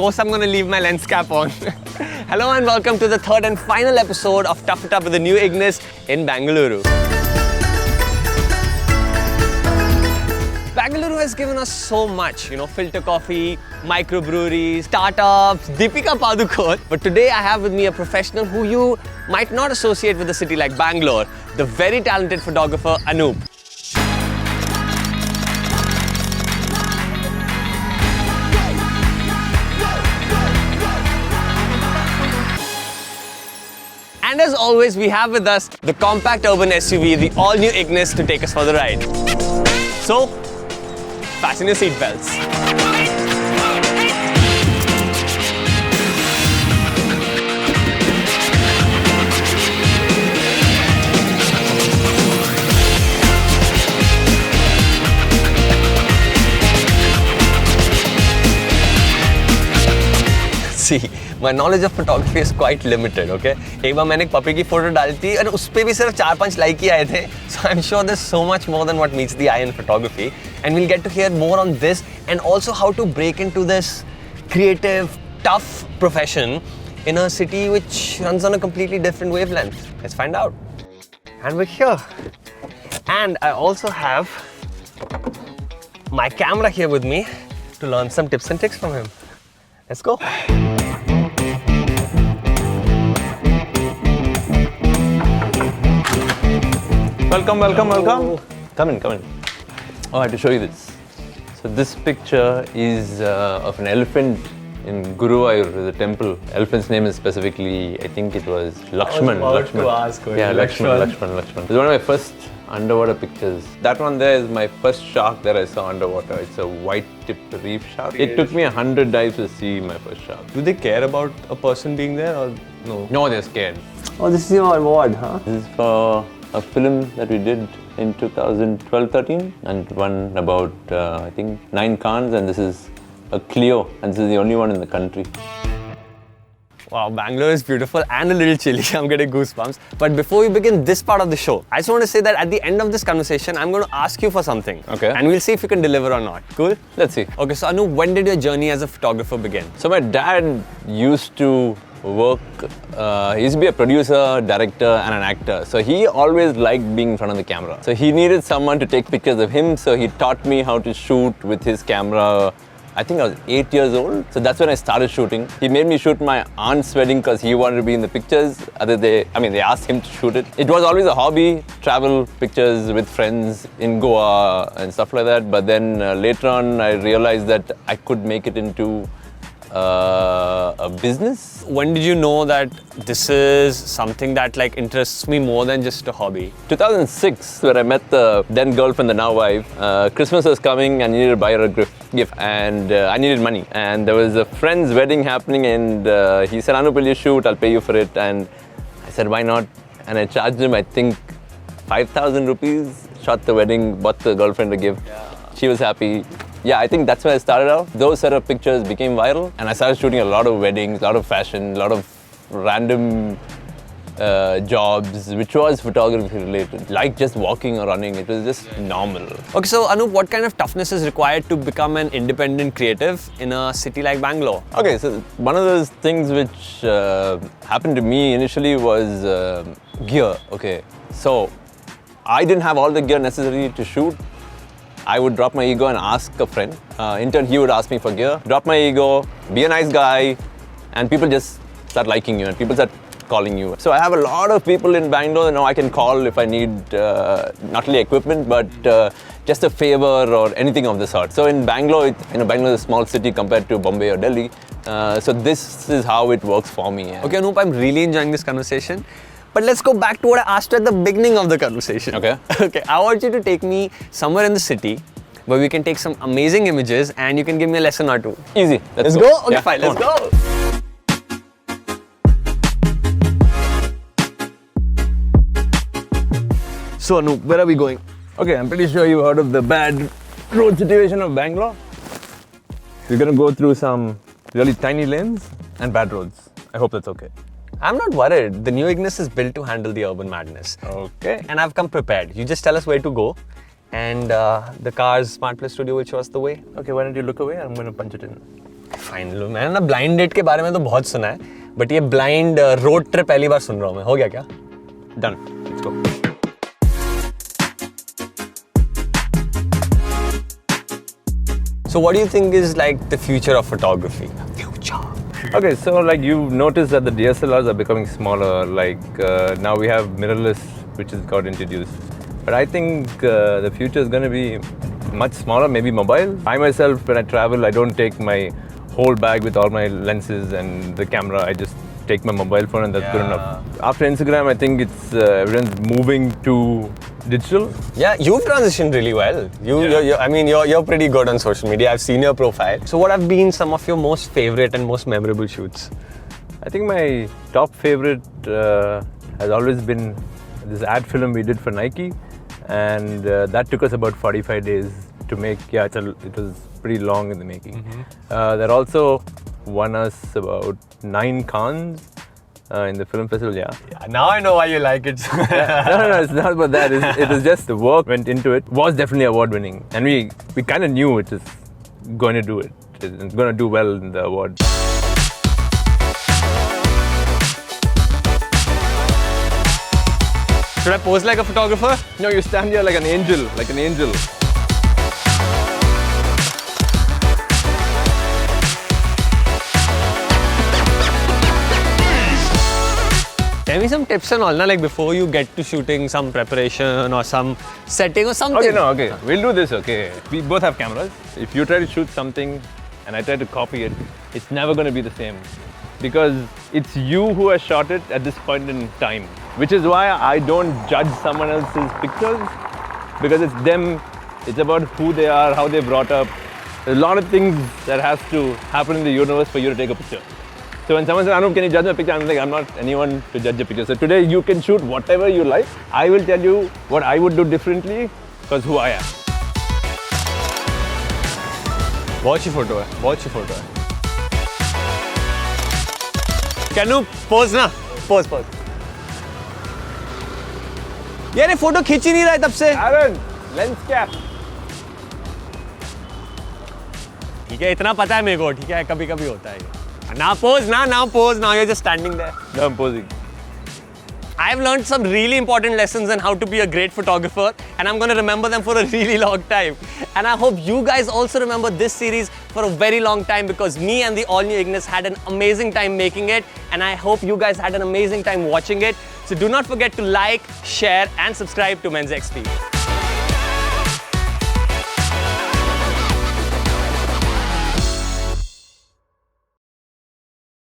course I'm going to leave my lens cap on. Hello and welcome to the third and final episode of Tough It Up with the new Ignis in Bengaluru. Bengaluru has given us so much, filter coffee, microbreweries, startups, Deepika Padukone. But today I have with me a professional who you might not associate with a city like Bangalore, the very talented photographer Anup. And as always, we have with us the compact urban SUV, the all-new Ignis, to take us for the ride. So, fasten your seatbelts. See, my knowledge of photography is quite limited, okay? एक बार मैंने एक puppy की photo डाली थी और उस पे भी सिर्फ 4-5 लाइक ही आए थे. So I'm sure there's so much more than what meets the eye in photography, and we'll get to hear more on this and also how to break into this creative, tough profession in a city which runs on a completely different wavelength. Let's find out. And we're here. And I also have my camera here with me to learn some tips and tricks from him. Let's go. Welcome. Come in. Oh, I have to show you this. So this picture is of an elephant in Guruvayur, the temple. Elephant's name is specifically, I think it was Lakshman. Lakshman. Yeah, Lakshman. It's one of my first underwater pictures. That one there is my first shark that I saw underwater. It's a white-tipped reef shark. It took me 100 dives to see my first shark. Do they care about a person being there or no? No, they're scared. Oh, this is your award, huh? This is for a film that we did in 2012-13 and won about, I think, 9 Cannes, and this is a Clio, and this is the only one in the country. Wow, Bangalore is beautiful and a little chilly. I'm getting goosebumps. But before we begin this part of the show, I just want to say that at the end of this conversation, I'm going to ask you for something. Okay. And we'll see if you can deliver or not. Cool? Let's see. Okay, so Anu, when did your journey as a photographer begin? So my dad used to work, he used to be a producer, director and an actor. So he always liked being in front of the camera. So he needed someone to take pictures of him. So he taught me how to shoot with his camera. I think I was 8 years old. So that's when I started shooting. He made me shoot my aunt's wedding because he wanted to be in the pictures. They asked him to shoot it. It was always a hobby, travel pictures with friends in Goa and stuff like that. But then later on, I realized that I could make it into a business. When did you know that this is something that interests me more than just a hobby? 2006, where I met the then girlfriend, the now wife. Christmas was coming, I needed to buy her a gift, and I needed money. And there was a friend's wedding happening, and he said, Anup, will you shoot? I'll pay you for it. And I said, why not? And I charged him, I think, 5,000 rupees. Shot the wedding, bought the girlfriend a gift. Yeah. She was happy. Yeah, I think that's where I started out. Those set of pictures became viral, and I started shooting a lot of weddings, a lot of fashion, a lot of random jobs, which was photography related, like just walking or running. It was just normal. Okay, so Anup, what kind of toughness is required to become an independent creative in a city like Bangalore? Okay, so one of those things which happened to me initially was gear. Okay, so I didn't have all the gear necessary to shoot. I would drop my ego and ask a friend. In turn, he would ask me for gear. Drop my ego, be a nice guy, and people just start liking you and people start calling you. So I have a lot of people in Bangalore that I can call if I need not only equipment, but just a favor or anything of the sort. So in Bangalore, Bangalore is a small city compared to Bombay or Delhi. So this is how it works for me. Okay, Anup, I'm really enjoying this conversation. But let's go back to what I asked you at the beginning of the conversation. Okay. Okay, I want you to take me somewhere in the city where we can take some amazing images and you can give me a lesson or two. Easy. Let's go? Okay, fine, let's go. So Anup, where are we going? Okay, I'm pretty sure you've heard of the bad road situation of Bangalore. We're gonna go through some really tiny lanes and bad roads. I hope that's okay. I'm not worried. The new Ignis is built to handle the urban madness. Okay. And I've come prepared. You just tell us where to go and the car's Smart Play Studio will show us the way. Okay, why don't you look away? I'm going to punch it in. Fine लो, मैंने ना blind date के बारे में तो बहुत सुना है, बट ये ब्लाइंड रोड ट्रिप पहली बार सुन रहा हूँ मैं. हो गया क्या? Done. Let's go. So what do you think is like the future of photography? Future. Okay, so like you've noticed that the DSLRs are becoming smaller. Like now we have mirrorless, which has got introduced. But I think the future is going to be much smaller, maybe mobile. I myself, when I travel, I don't take my whole bag with all my lenses and the camera. I just take my mobile phone and that's good enough. After Instagram, I think it's everyone's moving to digital. Yeah, you've transitioned really well. You're pretty good on social media. I've seen your profile. So what have been some of your most favorite and most memorable shoots? I think my top favorite has always been this ad film we did for Nike, and that took us about 45 days to make. Yeah, it was pretty long in the making. That also won us about 9 Cannes in the film festival. Yeah. Now I know why you like it. No, it's not about that. It was just the work went into it. Was definitely award winning, and we kind of knew it was going to do it. It's going to do well in the award. Should I pose like a photographer? No, you stand here like an angel, like an angel. Tell me some tips and all, na, like before you get to shooting, some preparation or some setting or something. Okay. We'll do this, okay. We both have cameras. If you try to shoot something and I try to copy it, it's never going to be the same. Because it's you who has shot it at this point in time. Which is why I don't judge someone else's pictures. Because it's them, it's about who they are, how they're brought up. There's a lot of things that has to happen in the universe for you to take a picture. So when someone says, Anup, can you judge my picture? I'm like, I'm not anyone to judge a picture. So today you can shoot whatever you like. I will tell you what I would do differently because who I am. Watch your photo. Watch your photo. Can you pose na? Pose. यार ये photo खींच ही नहीं रहा है तब से. Aaron, lens cap. ठीक है, इतना पता है मेरे को. ठीक है, कभी-कभी होता है ये. Now pose, now pose. Now you're just standing there. No, I'm posing. I've learned some really important lessons on how to be a great photographer, and I'm going to remember them for a really long time. And I hope you guys also remember this series for a very long time, because me and the all-new Ignis had an amazing time making it, and I hope you guys had an amazing time watching it. So do not forget to like, share, and subscribe to MensXP.